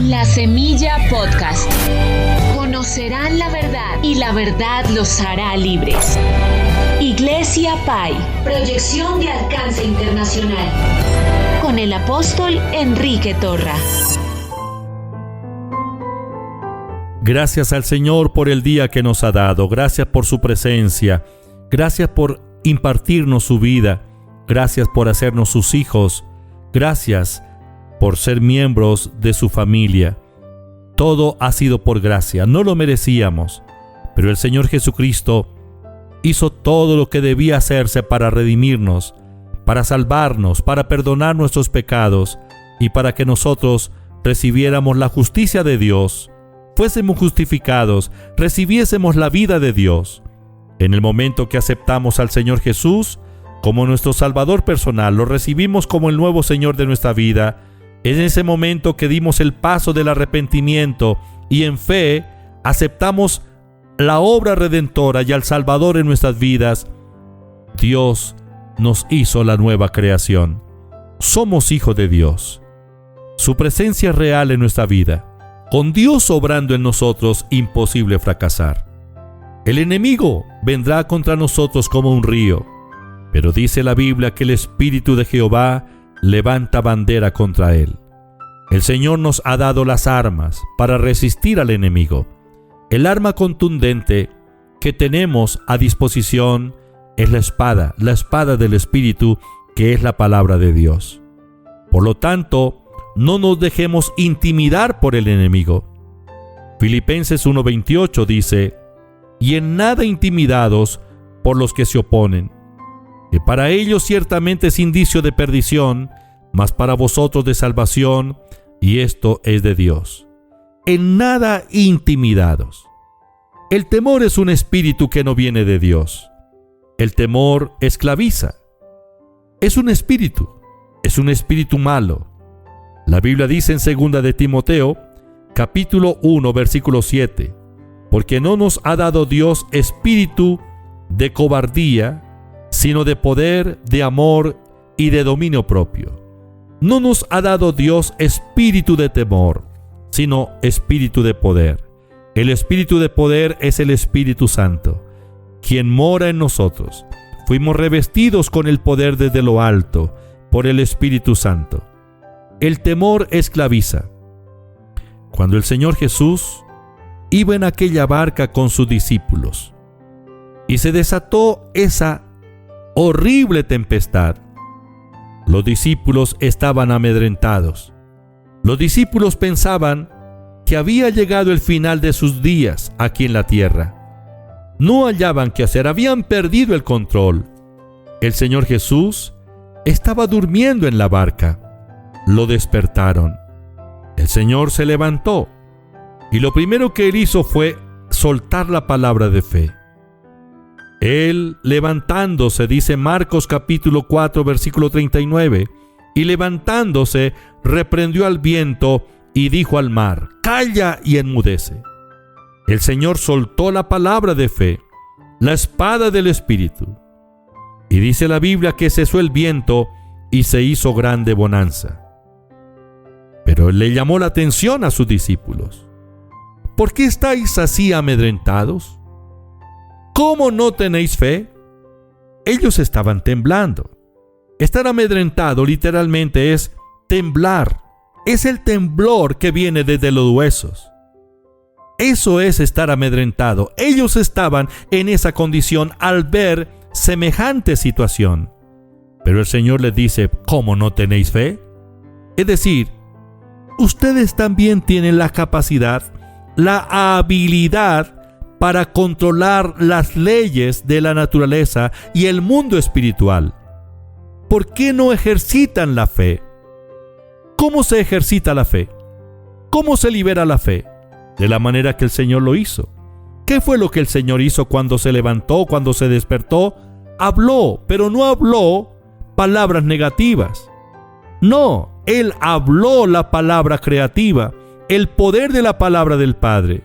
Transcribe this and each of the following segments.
La Semilla Podcast. Conocerán la verdad y la verdad los hará libres. Iglesia Pai. Proyección de alcance internacional. Con el apóstol Enrique Torra. Gracias al Señor por el día que nos ha dado. Gracias por su presencia. Gracias por impartirnos su vida. Gracias por hacernos sus hijos. Gracias por ser miembros de su familia. Todo ha sido por gracia. No lo merecíamos, pero el Señor Jesucristo hizo todo lo que debía hacerse para redimirnos, para salvarnos, para perdonar nuestros pecados y para que nosotros recibiéramos la justicia de Dios, fuésemos justificados, recibiésemos la vida de Dios. En el momento que aceptamos al Señor Jesús como nuestro Salvador personal, lo recibimos como el nuevo Señor de nuestra vida. En ese momento que dimos el paso del arrepentimiento y en fe aceptamos la obra redentora y al Salvador en nuestras vidas, Dios nos hizo la nueva creación. Somos hijos de Dios. Su presencia es real en nuestra vida. Con Dios obrando en nosotros, imposible fracasar. El enemigo vendrá contra nosotros como un río, pero dice la Biblia que el Espíritu de Jehová levanta bandera contra él. El Señor nos ha dado las armas para resistir al enemigo. El arma contundente que tenemos a disposición es la espada del Espíritu, que es la palabra de Dios. Por lo tanto, no nos dejemos intimidar por el enemigo. Filipenses 1:28 dice: y en nada intimidados por los que se oponen, que para ellos ciertamente es indicio de perdición, mas para vosotros de salvación, y esto es de Dios. En nada intimidados. El temor es un espíritu que no viene de Dios. El temor esclaviza. Es un espíritu malo. La Biblia dice en 2 de Timoteo, capítulo 1, versículo 7, porque no nos ha dado Dios espíritu de cobardía, sino de poder, de amor y de dominio propio. No nos ha dado Dios espíritu de temor, sino espíritu de poder. El espíritu de poder es el Espíritu Santo, quien mora en nosotros. Fuimos revestidos con el poder desde lo alto, por el Espíritu Santo. El temor esclaviza. Cuando el Señor Jesús iba en aquella barca con sus discípulos y se desató esa horrible tempestad, los discípulos estaban amedrentados. Los discípulos pensaban que había llegado el final de sus días aquí en la tierra. No hallaban qué hacer, habían perdido el control. El Señor Jesús estaba durmiendo en la barca. Lo despertaron. El Señor se levantó y lo primero que él hizo fue soltar la palabra de fe. Él levantándose, dice Marcos capítulo 4, versículo 39, y levantándose, reprendió al viento y dijo al mar: calla y enmudece. El Señor soltó la palabra de fe, la espada del Espíritu. Y dice la Biblia que cesó el viento y se hizo grande bonanza. Pero le llamó la atención a sus discípulos: ¿por qué estáis así amedrentados? ¿Cómo no tenéis fe? Ellos estaban temblando. Estar amedrentado literalmente es temblar. Es el temblor que viene desde los huesos. Eso es estar amedrentado. Ellos estaban en esa condición al ver semejante situación. Pero el Señor les dice: ¿cómo no tenéis fe? Es decir, ustedes también tienen la capacidad, la habilidad para controlar las leyes de la naturaleza y el mundo espiritual. ¿Por qué no ejercitan la fe? ¿Cómo se ejercita la fe? ¿Cómo se libera la fe? De la manera que el Señor lo hizo. ¿Qué fue lo que el Señor hizo cuando se levantó, cuando se despertó? Habló, pero no habló palabras negativas. No, Él habló la palabra creativa, el poder de la palabra del Padre.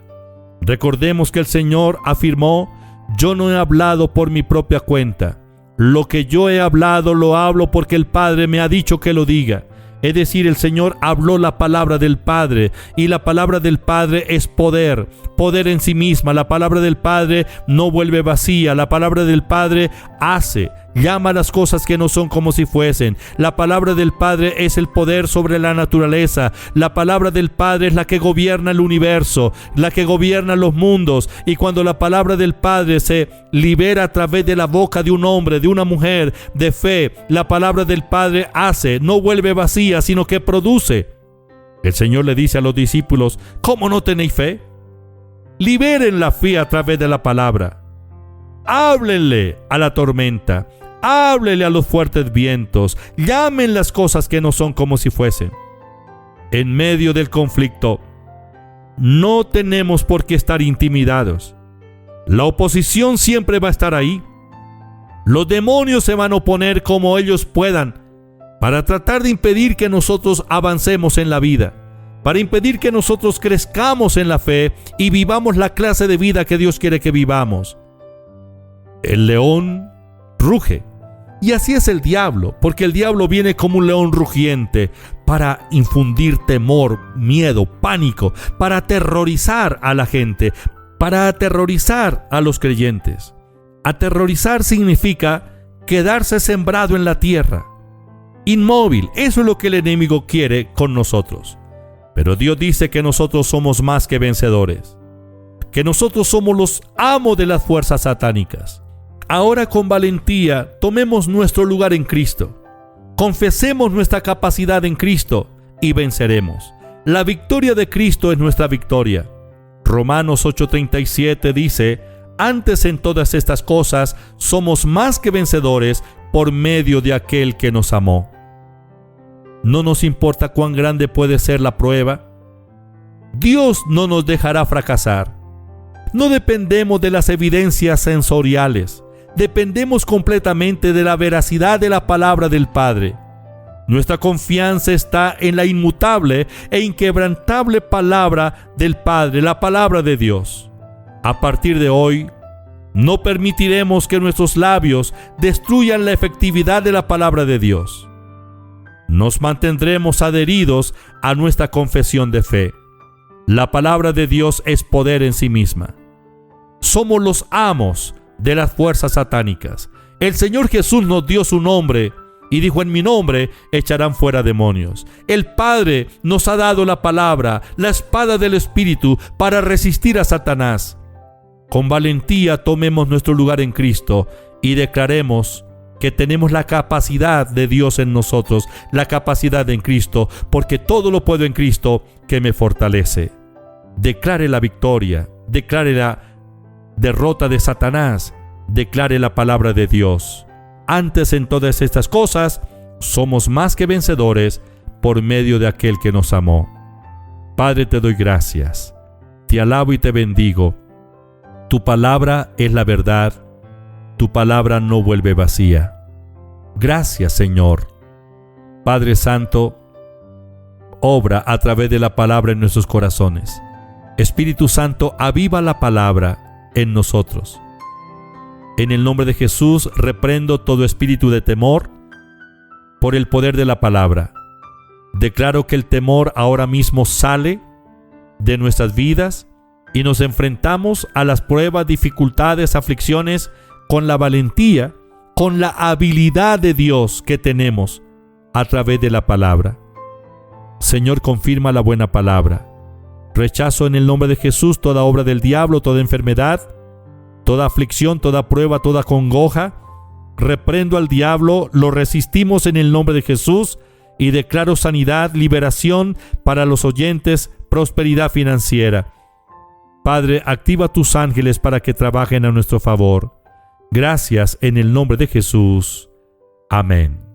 Recordemos que el Señor afirmó: yo no he hablado por mi propia cuenta. Lo que yo he hablado lo hablo porque el Padre me ha dicho que lo diga. Es decir, el Señor habló la palabra del Padre, y la palabra del Padre es poder, poder en sí misma. La palabra del Padre no vuelve vacía. La palabra del Padre hace, llama las cosas que no son como si fuesen. La palabra del Padre es el poder sobre la naturaleza. La palabra del Padre es la que gobierna el universo, la que gobierna los mundos. Y cuando la palabra del Padre se libera a través de la boca de un hombre, de una mujer de fe, la palabra del Padre hace, no vuelve vacía, sino que produce. El Señor le dice a los discípulos: ¿cómo no tenéis fe? Liberen la fe a través de la palabra. Háblenle a la tormenta, háblenle a los fuertes vientos, llamen las cosas que no son como si fuesen. En medio del conflicto, no tenemos por qué estar intimidados. La oposición siempre va a estar ahí. Los demonios se van a oponer como ellos puedan para tratar de impedir que nosotros avancemos en la vida, para impedir que nosotros crezcamos en la fe y vivamos la clase de vida que Dios quiere que vivamos. El león ruge, y así es el diablo, porque el diablo viene como un león rugiente para infundir temor, miedo, pánico, para aterrorizar a la gente, para aterrorizar a los creyentes. Aterrorizar significa quedarse sembrado en la tierra, inmóvil. Eso es lo que el enemigo quiere con nosotros. Pero Dios dice que nosotros somos más que vencedores, que nosotros somos los amos de las fuerzas satánicas. Ahora, con valentía, tomemos nuestro lugar en Cristo. Confesemos nuestra capacidad en Cristo y venceremos. La victoria de Cristo es nuestra victoria. Romanos 8:37 dice: antes en todas estas cosas somos más que vencedores por medio de aquel que nos amó. No nos importa cuán grande puede ser la prueba. Dios no nos dejará fracasar. No dependemos de las evidencias sensoriales. Dependemos completamente de la veracidad de la palabra del Padre. Nuestra confianza está en la inmutable e inquebrantable palabra del Padre, la palabra de Dios. A partir de hoy, no permitiremos que nuestros labios destruyan la efectividad de la palabra de Dios. Nos mantendremos adheridos a nuestra confesión de fe. La palabra de Dios es poder en sí misma. Somos los amos de las fuerzas satánicas. El Señor Jesús nos dio su nombre y dijo: en mi nombre echarán fuera demonios. El Padre nos ha dado la palabra, la espada del Espíritu, para resistir a Satanás. Con valentía tomemos nuestro lugar en Cristo y declaremos que tenemos la capacidad de Dios en nosotros, la capacidad en Cristo, porque todo lo puedo en Cristo que me fortalece. Declare la victoria, declare la derrota de Satanás, declare la palabra de Dios. Antes en todas estas cosas somos más que vencedores por medio de aquel que nos amó. Padre, te doy gracias, te alabo y te bendigo. Tu palabra es la verdad, tu palabra no vuelve vacía. Gracias, Señor. Padre Santo, obra a través de la palabra en nuestros corazones. Espíritu Santo, aviva la palabra en nosotros. En el nombre de Jesús, reprendo todo espíritu de temor por el poder de la palabra. Declaro que el temor ahora mismo sale de nuestras vidas y nos enfrentamos a las pruebas, dificultades, aflicciones con la valentía, con la habilidad de Dios que tenemos a través de la palabra. Señor, confirma la buena palabra. Rechazo en el nombre de Jesús toda obra del diablo, toda enfermedad, toda aflicción, toda prueba, toda congoja. Reprendo al diablo, lo resistimos en el nombre de Jesús y declaro sanidad, liberación para los oyentes, prosperidad financiera. Padre, activa tus ángeles para que trabajen a nuestro favor. Gracias en el nombre de Jesús. Amén.